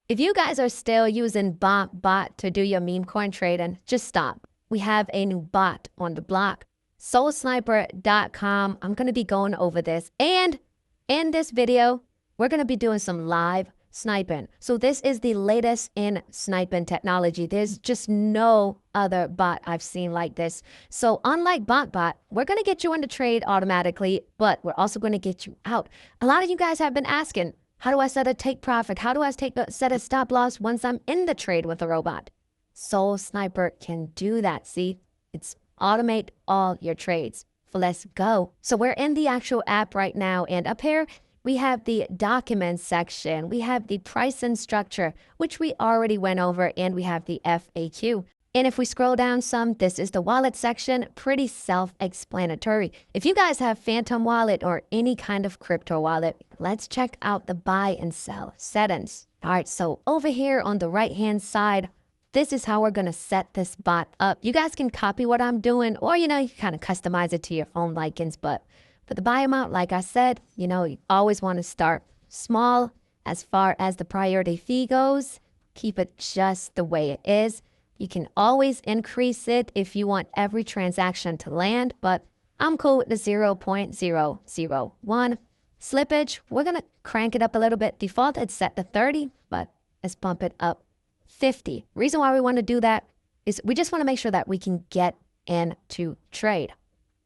If you guys are still using bot to do your meme coin trading, just stop. We have a new bot on the block, soulsniper.com. I'm going to be going over this. And in this video, we're going to be doing some live sniping. So this is the latest in sniping technology. There's just no other bot I've seen like this. So unlike bot, we're going to get you into trade automatically, but we're also going to get you out. A lot of you guys have been asking, how do I set a take profit? How do I set a stop loss once I'm in the trade with a robot? Soul Sniper can do that. See, it's automate all your trades. So let's go. So we're in the actual app right now, and up here, we have the documents section. We have the price and structure, which we already went over, and we have the FAQ. And if we scroll down some, this is the wallet section, pretty self-explanatory. If you guys have Phantom Wallet or any kind of crypto wallet, let's check out the buy and sell settings. All right, so over here on the right-hand side, this is how we're gonna set this bot up. You guys can copy what I'm doing, or, you can kind of customize it to your own likings, but for the buy amount, like I said, you always want to start small. As far as the priority fee goes, keep it just the way it is. You can always increase it if you want every transaction to land, but I'm cool with the 0.001. Slippage, we're going to crank it up a little bit. Default, it's set to 30, but let's bump it up 50. Reason why we want to do that is we just want to make sure that we can get into trade.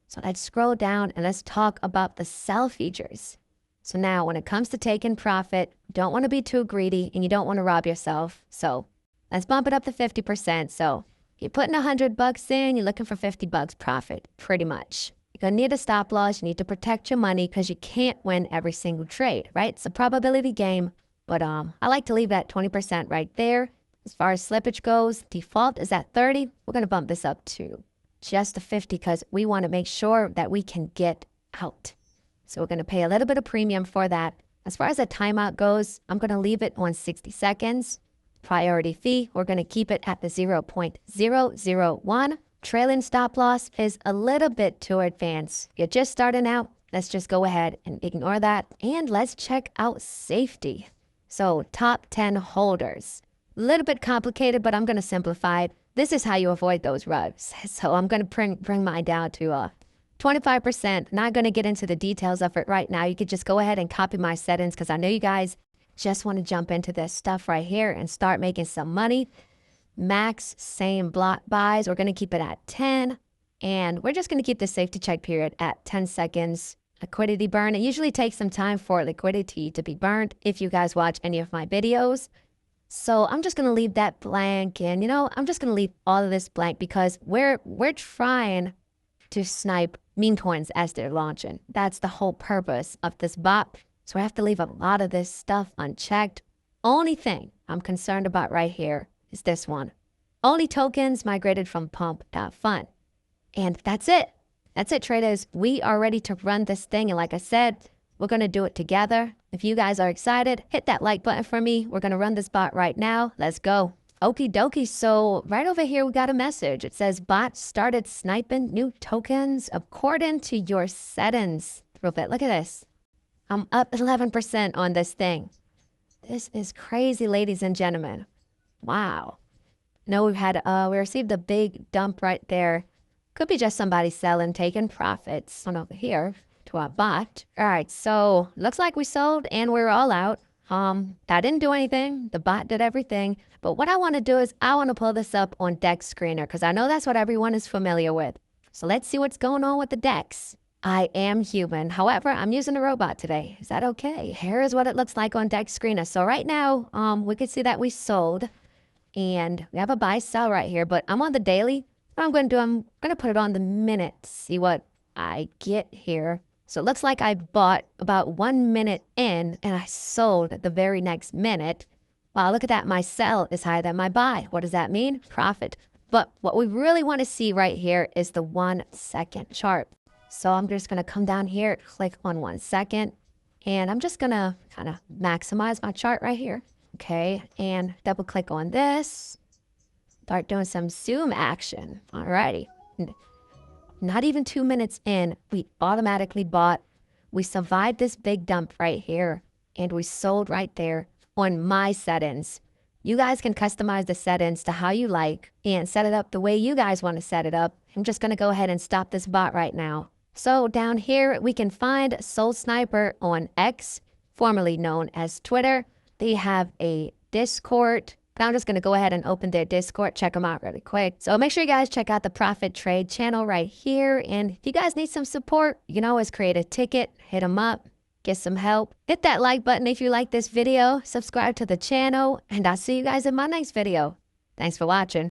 So let's scroll down and let's talk about the sell features. So now when it comes to taking profit, don't want to be too greedy and you don't want to rob yourself. So let's bump it up to 50%. So you're putting $100 in, you're looking for $50 profit, pretty much. You're going to need a stop loss. You need to protect your money because you can't win every single trade, right? It's a probability game, but I like to leave that 20% right there. As far as slippage goes, default is at 30. We're going to bump this up to just to 50 because we want to make sure that we can get out. So we're going to pay a little bit of premium for that. As far as the timeout goes, I'm going to leave it on 60 seconds. Priority fee, we're going to keep it at the 0.001. Trailing stop loss is a little bit too advanced. You're just starting out. Let's just go ahead and ignore that. And let's check out safety. So top 10 holders. A little bit complicated, but I'm going to simplify it. This is how you avoid those rugs. So I'm going to bring mine down to 25%. Not going to get into the details of it right now. You could just go ahead and copy my settings because I know you guys just want to jump into this stuff right here and start making some money. Max same block buys. We're going to keep it at 10. And we're just going to keep the safety check period at 10 seconds. Liquidity burn. It usually takes some time for liquidity to be burned if you guys watch any of my videos. So I'm just going to leave that blank, and I'm just going to leave all of this blank because we're trying to snipe meme coins as they're launching. That's the whole purpose of this bot. So I have to leave a lot of this stuff unchecked. Only thing I'm concerned about right here is this one. Only tokens migrated from pump.fun. And that's it. That's it, traders. We are ready to run this thing. And like I said, we're going to do it together. If you guys are excited, hit that like button for me. We're going to run this bot right now. Let's go. Okie dokie. So right over here, we got a message. It says bot started sniping new tokens according to your settings. Real bit. Look at this. I'm up 11% on this thing. This is crazy, ladies and gentlemen. Wow. No, we received a big dump right there. Could be just somebody selling, taking profits on over here to our bot. All right, so looks like we sold and we're all out. That didn't do anything. The bot did everything. But what I want to do is I want to pull this up on DEX Screener because I know that's what everyone is familiar with. So let's see what's going on with the DEX. I am human. However, I'm using a robot today. Is that okay? Here is what it looks like on DEX Screener. So right now, we can see that we sold and we have a buy sell right here, but I'm on the daily. What I'm going to do, I'm going to put it on the minute, see what I get here. So it looks like I bought about 1 minute in and I sold the very next minute. Wow, look at that. My sell is higher than my buy. What does that mean? Profit. But what we really want to see right here is the 1 second chart. So I'm just going to come down here, click on 1 second, and I'm just going to kind of maximize my chart right here. Okay, and double click on this. Start doing some zoom action. Alrighty. Not even 2 minutes in, we automatically bought. We survived this big dump right here, and we sold right there on my settings. You guys can customize the settings to how you like and set it up the way you guys want to set it up. I'm just going to go ahead and stop this bot right now. So down here, we can find Soul Sniper on X, formerly known as Twitter. They have a Discord. I'm just going to go ahead and open their Discord, check them out really quick. So make sure you guys check out the Profit Trade channel right here. And if you guys need some support, you can always create a ticket, hit them up, get some help. Hit that like button if you like this video, subscribe to the channel, and I'll see you guys in my next video. Thanks for watching.